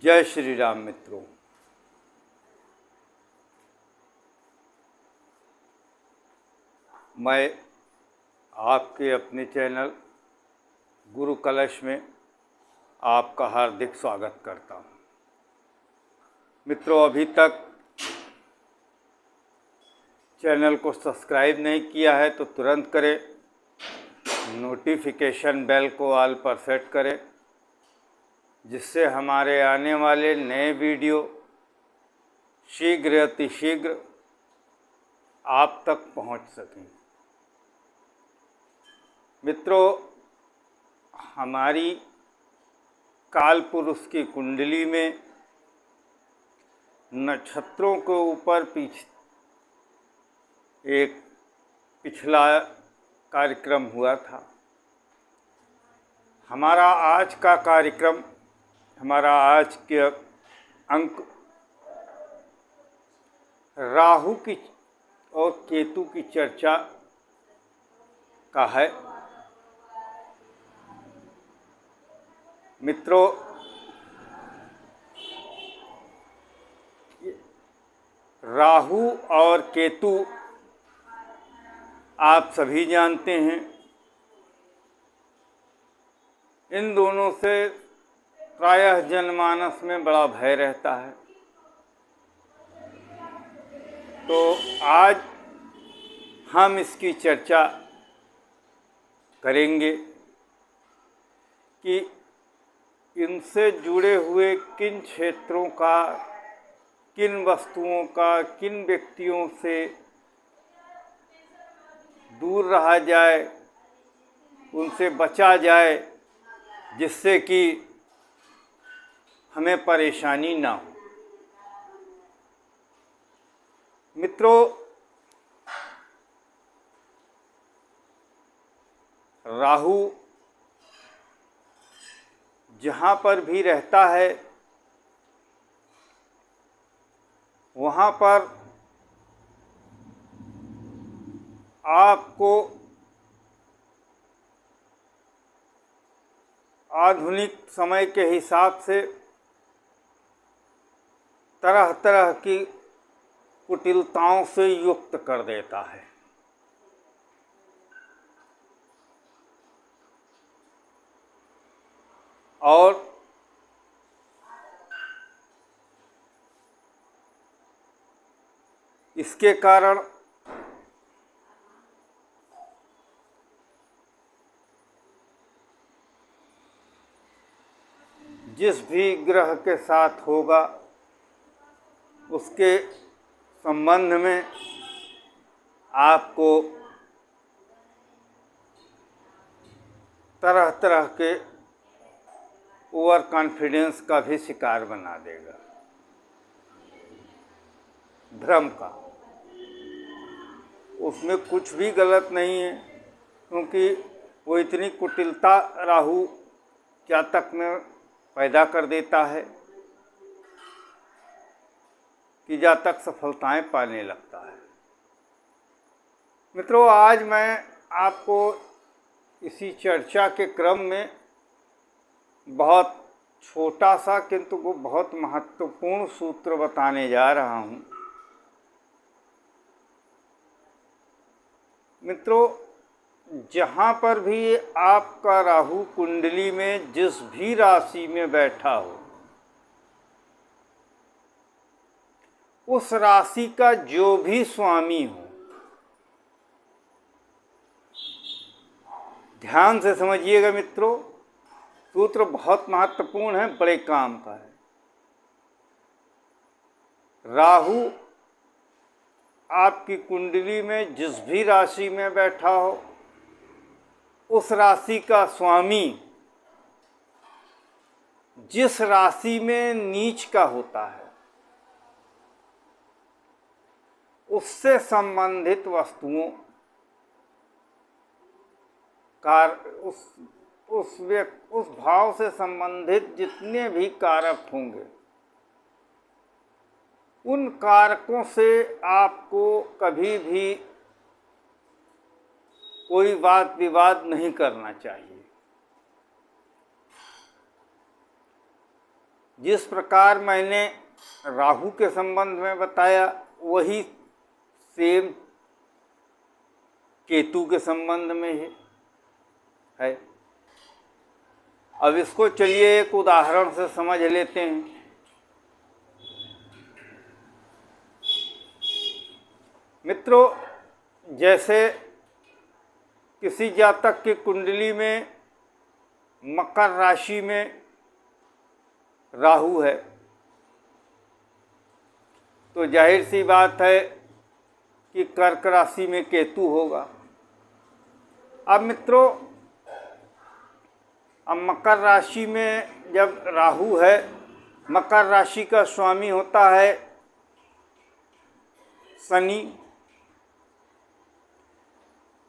जय श्री राम मित्रों। मैं आपके अपने चैनल गुरु कलश में आपका हार्दिक स्वागत करता हूं। मित्रों, अभी तक चैनल को सब्सक्राइब नहीं किया है तो तुरंत करें, नोटिफिकेशन बेल को ऑल पर सेट करें, जिससे हमारे आने वाले नए वीडियो शीघ्र अतिशीघ्र आप तक पहुंच सकें। मित्रों, हमारी काल पुरुष की कुंडली में नक्षत्रों के ऊपर एक पिछला कार्यक्रम हुआ था। हमारा आज का कार्यक्रम, हमारा आज के अंक राहु की और केतु की चर्चा का है। मित्रों, राहु और केतु आप सभी जानते हैं, इन दोनों से प्रायः जनमानस में बड़ा भय रहता है। तो आज हम इसकी चर्चा करेंगे कि इनसे जुड़े हुए किन क्षेत्रों का, किन वस्तुओं का, किन व्यक्तियों से दूर रहा जाए, उनसे बचा जाए, जिससे कि हमें परेशानी ना हो। मित्रों, राहु जहाँ पर भी रहता है वहाँ पर आपको आधुनिक समय के हिसाब से तरह तरह की कुटिलताओं से युक्त कर देता है। और इसके कारण जिस भी ग्रह के साथ होगा उसके संबंध में आपको तरह तरह के ओवर कॉन्फिडेंस का भी शिकार बना देगा, भ्रम का। उसमें कुछ भी गलत नहीं है, क्योंकि वो इतनी कुटिलता राहु जातक में पैदा कर देता है कि जातक सफलताएं पाने लगता है। मित्रों, आज मैं आपको इसी चर्चा के क्रम में बहुत छोटा सा किंतु वो बहुत महत्वपूर्ण सूत्र बताने जा रहा हूं। मित्रों, जहाँ पर भी आपका राहु कुंडली में जिस भी राशि में बैठा हो, उस राशि का जो भी स्वामी हो, ध्यान से समझिएगा मित्रों, सूत्र बहुत महत्वपूर्ण है, बड़े काम का है। राहु आपकी कुंडली में जिस भी राशि में बैठा हो, उस राशि का स्वामी जिस राशि में नीच का होता है, उससे संबंधित वस्तुओं का, उस भाव से संबंधित जितने भी कारक होंगे, उन कारकों से आपको कभी भी कोई वाद विवाद नहीं करना चाहिए। जिस प्रकार मैंने राहु के संबंध में बताया वही सेम केतु के संबंध में है। अब इसको चलिए एक उदाहरण से समझ लेते हैं। मित्रों, जैसे किसी जातक की कुंडली में मकर राशि में राहु है तो जाहिर सी बात है कि कर्क राशि में केतु होगा। अब मित्रों, अब मकर राशि में जब राहु है, मकर राशि का स्वामी होता है शनि।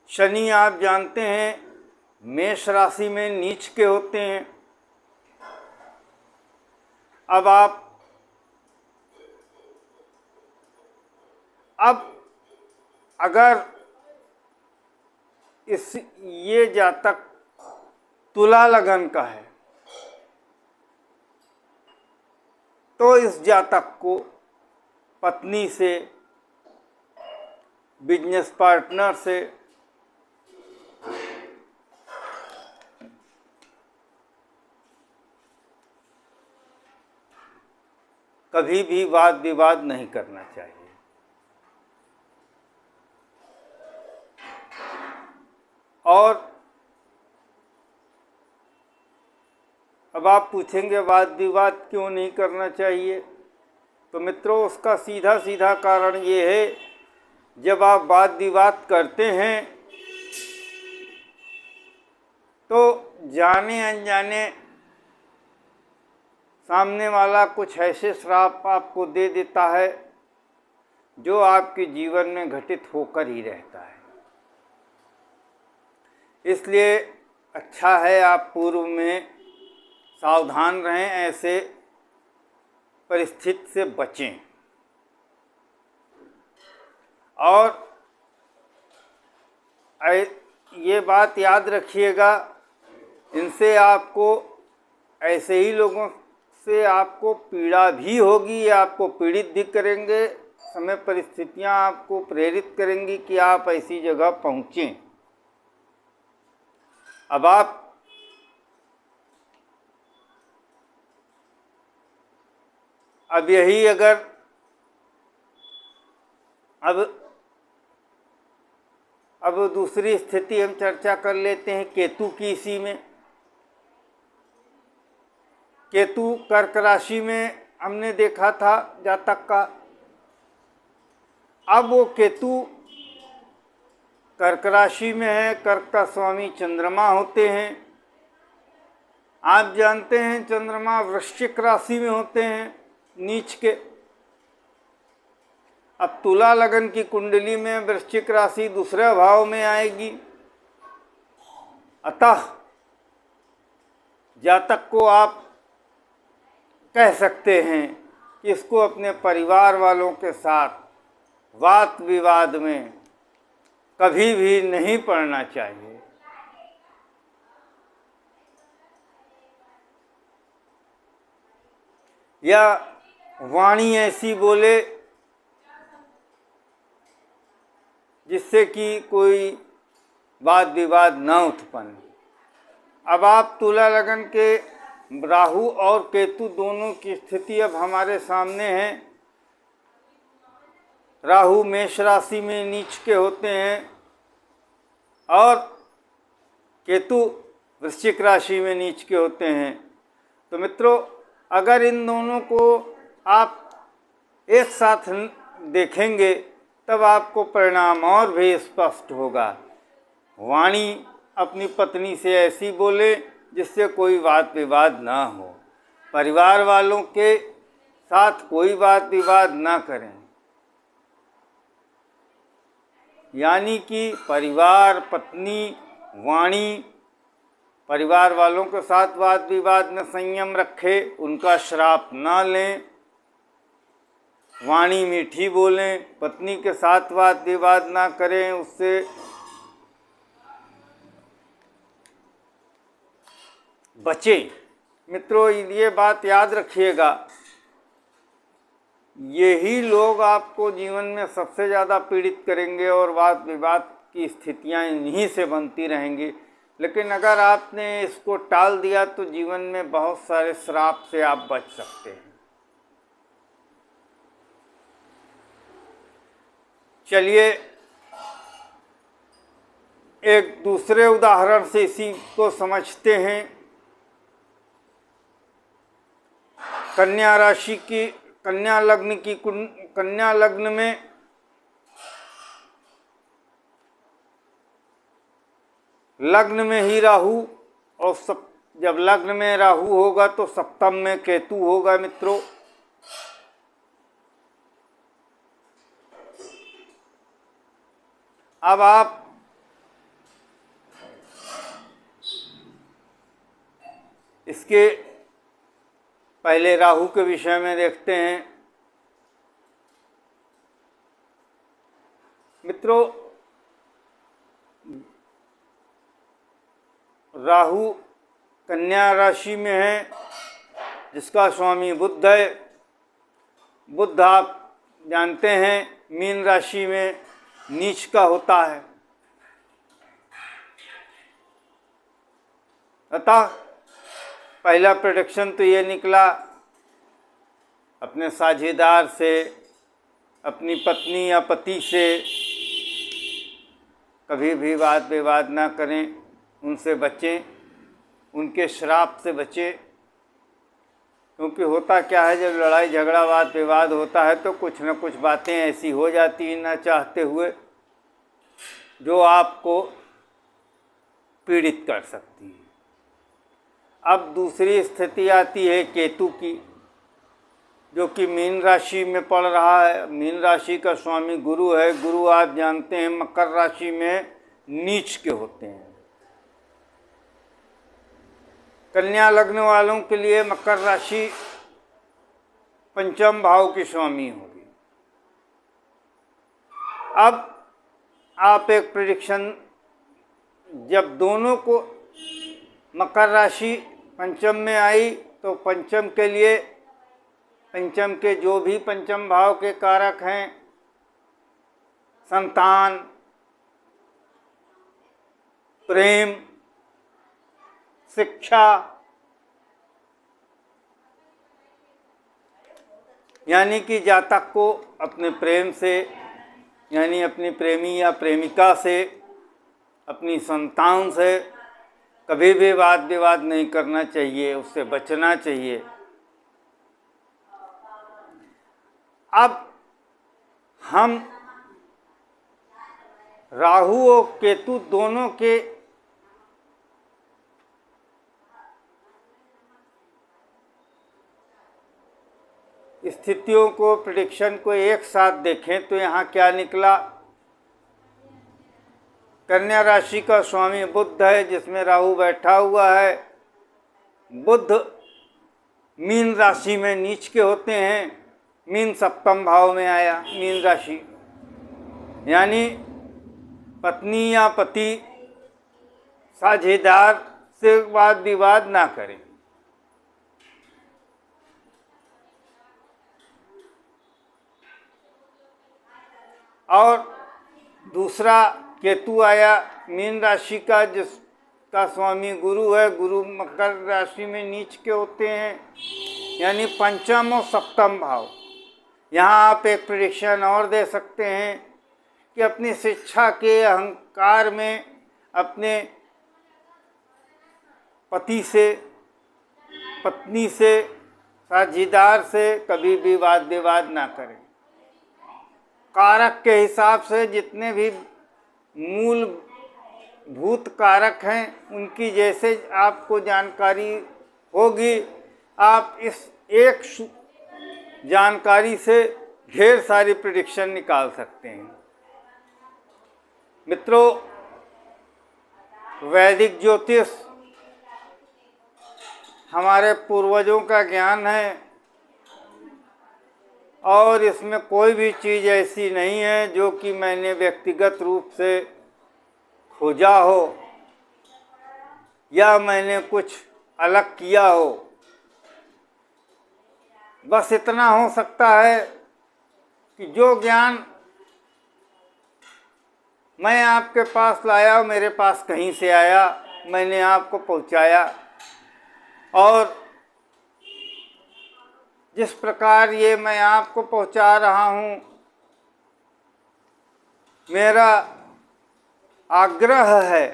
शनि आप जानते हैं मेष राशि में नीच के होते हैं। अब अगर ये जातक तुला लगन का है तो इस जातक को पत्नी से, बिजनेस पार्टनर से कभी भी वाद विवाद नहीं करना चाहिए। और अब आप पूछेंगे वाद विवाद क्यों नहीं करना चाहिए, तो मित्रों उसका सीधा सीधा कारण ये है, जब आप वाद विवाद करते हैं तो जाने अनजाने सामने वाला कुछ ऐसे श्राप आपको दे देता है जो आपके जीवन में घटित होकर ही रहता है। इसलिए अच्छा है आप पूर्व में सावधान रहें, ऐसे परिस्थिति से बचें। और ये बात याद रखिएगा, इनसे आपको, ऐसे ही लोगों से आपको पीड़ा भी होगी, या आपको पीड़ित भी करेंगे। समय परिस्थितियां आपको प्रेरित करेंगी कि आप ऐसी जगह पहुँचें। अब यही अगर अब दूसरी स्थिति हम चर्चा कर लेते हैं केतु की। इसी में केतु कर्क राशि में हमने देखा था जातक का। अब वो केतु कर्क राशि में है, कर्क का स्वामी चंद्रमा होते हैं। आप जानते हैं चंद्रमा वृश्चिक राशि में होते हैं नीच के। अब तुला लगन की कुंडली में वृश्चिक राशि दूसरे भाव में आएगी। अतः जातक को आप कह सकते हैं कि इसको अपने परिवार वालों के साथ वाद विवाद में कभी भी नहीं पड़ना चाहिए। या वाणी ऐसी बोले जिससे कि कोई वाद विवाद न उत्पन्न। अब आप तुला लगन के राहु और केतु दोनों की स्थिति अब हमारे सामने है। राहु मेष राशि में नीच के होते हैं और केतु वृश्चिक राशि में नीच के होते हैं। तो मित्रों, अगर इन दोनों को आप एक साथ देखेंगे तब आपको परिणाम और भी स्पष्ट होगा। वाणी अपनी पत्नी से ऐसी बोले जिससे कोई वाद विवाद ना हो। परिवार वालों के साथ कोई वाद विवाद ना करें। यानी कि परिवार, पत्नी, वाणी, परिवार वालों के साथ वाद विवाद में संयम रखें, उनका श्राप ना लें। वाणी मीठी बोलें, पत्नी के साथ वाद विवाद ना करें, उससे बचें। मित्रों, ये बात याद रखिएगा, यही लोग आपको जीवन में सबसे ज़्यादा पीड़ित करेंगे और वाद विवाद की स्थितियां इन्हीं से बनती रहेंगी। लेकिन अगर आपने इसको टाल दिया तो जीवन में बहुत सारे श्राप से आप बच सकते हैं। चलिए एक दूसरे उदाहरण से इसी को समझते हैं। कन्या राशि की, कन्या लग्न में लग्न में ही राहु, और जब लग्न में राहु होगा तो सप्तम में केतु होगा। मित्रों, अब आप इसके पहले राहु के विषय में देखते हैं। मित्रों, राहु कन्या राशि में है, जिसका स्वामी बुध है। बुध आप जानते हैं मीन राशि में नीच का होता है। अतः पहला प्रेडिक्शन तो ये निकला, अपने साझेदार से, अपनी पत्नी या पति से कभी भी वाद विवाद ना करें, उनसे बचें, उनके श्राप से बचें। क्योंकि होता क्या है, जब लड़ाई झगड़ा वाद विवाद होता है तो कुछ न कुछ बातें ऐसी हो जाती हैं ना चाहते हुए, जो आपको पीड़ित कर सकती हैं। अब दूसरी स्थिति आती है केतु की, जो कि मीन राशि में पड़ रहा है। मीन राशि का स्वामी गुरु है। गुरु आप जानते हैं मकर राशि में नीच के होते हैं। कन्या लग्न वालों के लिए मकर राशि पंचम भाव की स्वामी होगी। अब आप एक प्रेडिक्शन, जब दोनों को मकर राशि पंचम में आई तो पंचम के लिए, पंचम के जो भी पंचम भाव के कारक हैं, संतान, प्रेम, शिक्षा, यानी कि जातक को अपने प्रेम से, यानी अपनी प्रेमी या प्रेमिका से, अपनी संतान से कभी भी वाद विवाद नहीं करना चाहिए, उससे बचना चाहिए। अब हम राहु और केतु दोनों के स्थितियों को, प्रेडिक्शन को एक साथ देखें तो यहाँ क्या निकला। कन्या राशि का स्वामी बुध है, जिसमें राहु बैठा हुआ है। बुध मीन राशि में नीच के होते हैं। मीन सप्तम भाव में आया, मीन राशि, यानी पत्नी या पति साझेदार से वाद विवाद ना करें। और दूसरा केतु आया मीन राशि का, जिसका स्वामी गुरु है। गुरु मकर राशि में नीच के होते हैं, यानी पंचम और सप्तम भाव। यहाँ आप एक प्रेडिक्शन और दे सकते हैं कि अपनी शिक्षा के अहंकार में अपने पति से, पत्नी से, साझेदार से कभी भी वाद विवाद ना करें। कारक के हिसाब से जितने भी मूलभूत कारक हैं, उनकी जैसे आपको जानकारी होगी, आप इस एक जानकारी से ढेर सारी प्रेडिक्शन निकाल सकते हैं। मित्रों, वैदिक ज्योतिष हमारे पूर्वजों का ज्ञान है, और इसमें कोई भी चीज़ ऐसी नहीं है जो कि मैंने व्यक्तिगत रूप से खोजा हो या मैंने कुछ अलग किया हो। बस इतना हो सकता है कि जो ज्ञान मैं आपके पास लाया, मेरे पास कहीं से आया, मैंने आपको पहुंचाया, और जिस प्रकार ये मैं आपको पहुंचा रहा हूं, मेरा आग्रह है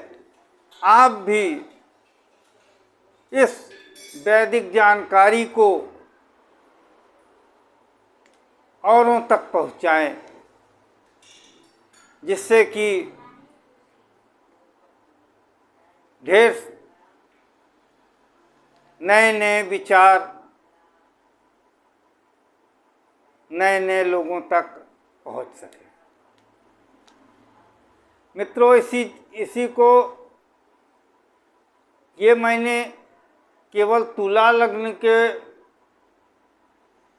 आप भी इस वैदिक जानकारी को औरों तक पहुंचाएं, जिससे कि ढेर नए नए विचार नए नए लोगों तक पहुंच सके। मित्रों, इसी को ये मैंने केवल तुला लग्न के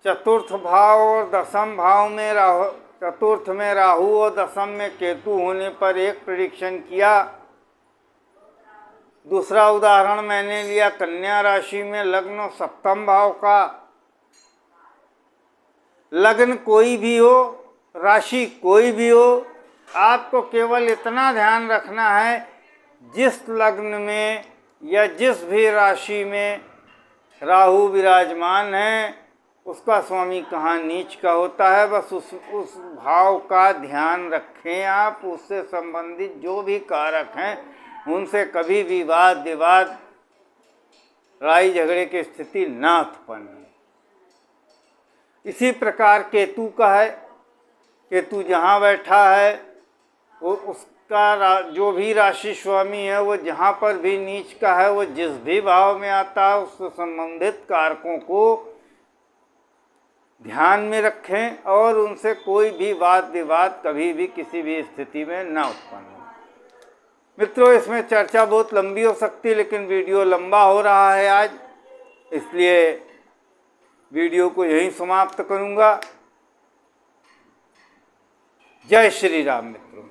चतुर्थ भाव और दसम भाव में राहु, चतुर्थ में राहु और दसम में केतु होने पर एक प्रेडिक्शन किया। दूसरा उदाहरण मैंने लिया कन्या राशि में लग्न और सप्तम भाव का। लग्न कोई भी हो, राशि कोई भी हो, आपको केवल इतना ध्यान रखना है, जिस लग्न में या जिस भी राशि में राहु विराजमान है, उसका स्वामी कहाँ नीच का होता है, बस उस भाव का ध्यान रखें आप। उससे संबंधित जो भी कारक हैं, उनसे कभी भी वाद विवाद, लड़ाई झगड़े की स्थिति ना उत्पन्न हो। इसी प्रकार केतु का है। केतु जहाँ बैठा है, वो उसका जो भी राशि स्वामी है, वो जहाँ पर भी नीच का है, वो जिस भी भाव में आता है, उससे संबंधित कारकों को ध्यान में रखें और उनसे कोई भी वाद विवाद कभी भी किसी भी स्थिति में न उत्पन्न हो। मित्रों, इसमें चर्चा बहुत लंबी हो सकती है, लेकिन वीडियो लंबा हो रहा है आज, इसलिए वीडियो को यहीं समाप्त करूंगा। जय श्री राम मित्रों।